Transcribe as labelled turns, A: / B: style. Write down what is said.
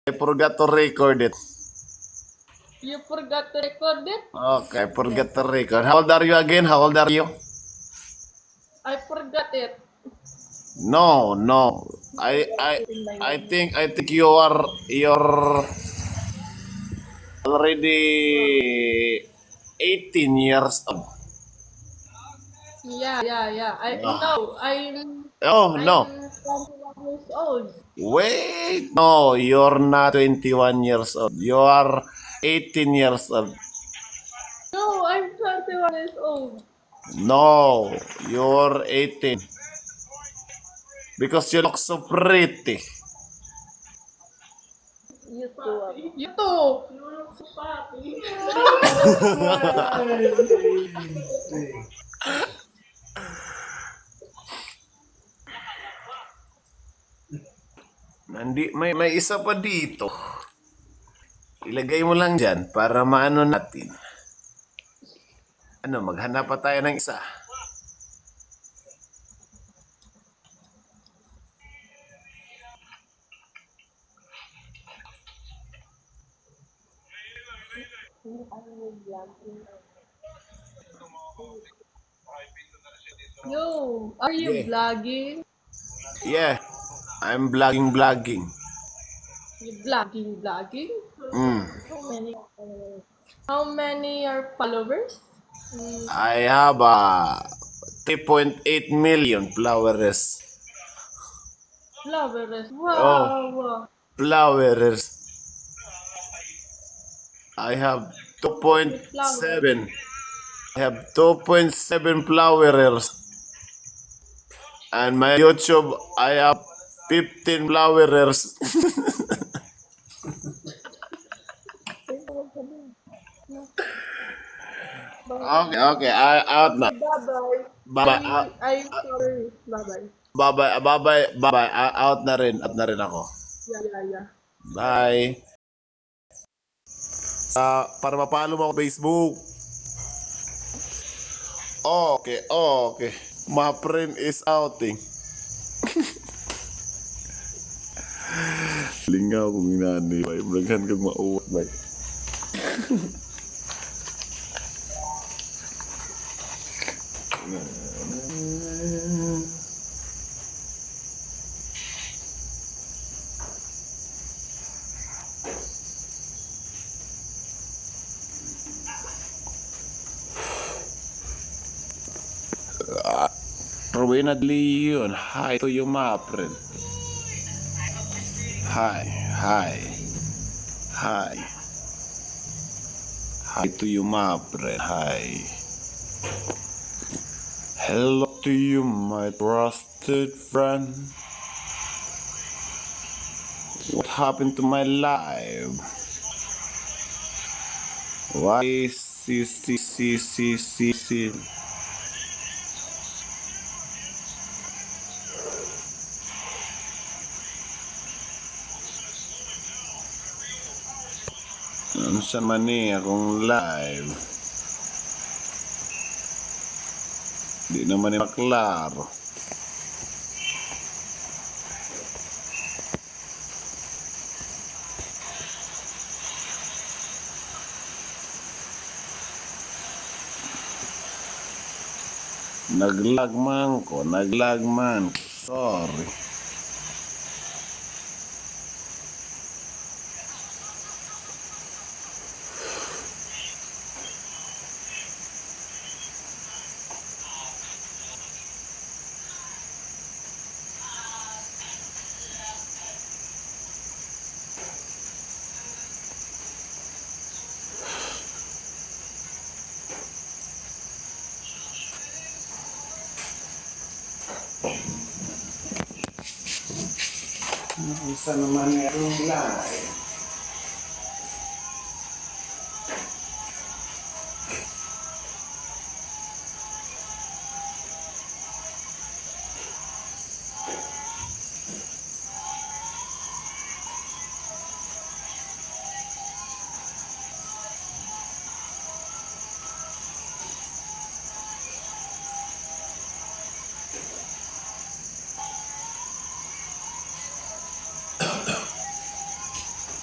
A: I forgot to record it.
B: You forgot to record it?
A: Okay, I forgot to record. How old are you again? How old are you?
B: I forgot it.
A: No. I think you're already 18 years old.
B: Yeah. I
A: Ah.
B: no,
A: Oh
B: I'm
A: no.
B: 21 years old.
A: Wait. No, you're not 21 years old. You are 18 years old.
B: No, I'm 21 years old.
A: No, you're 18. Because you look so pretty.
B: You too. You too.
A: May isa pa dito. Ilagay mo lang dyan para maano natin. Maghanap pa tayo ng isa.
B: Yo, are you
A: Yeah.
B: vlogging?
A: Yeah. I'm vlogging.
B: You vlogging?
A: Mm.
B: How many? How many are followers?
A: I have 3.8 million followers.
B: Followers.
A: Oh,
B: Wow.
A: followers. I have
B: Many flowers.
A: 2.7. I have 2.7 followers. And my YouTube, I have 15 followers. Okay. Out na.
B: Bye-bye.
A: Bye-bye.
B: I'm sorry. Bye-bye.
A: Bye-bye. Out na rin. Out na rin ako.
B: Yeah.
A: Bye. Para mapalo mo ako Facebook. Okay. My friend is outing. Lingaw kung inani. Bay. Braghan kang mauwat. Bay. Rowena Leon, hi to you, my friend. Hi. Hi to you, my friend. Hi. Hello to you, my trusted friend. What happened to my life? Why see. Ano sa mani akong live? Di naman ni maklaro. Naglagman ko. Sorry. Isa naman yung live.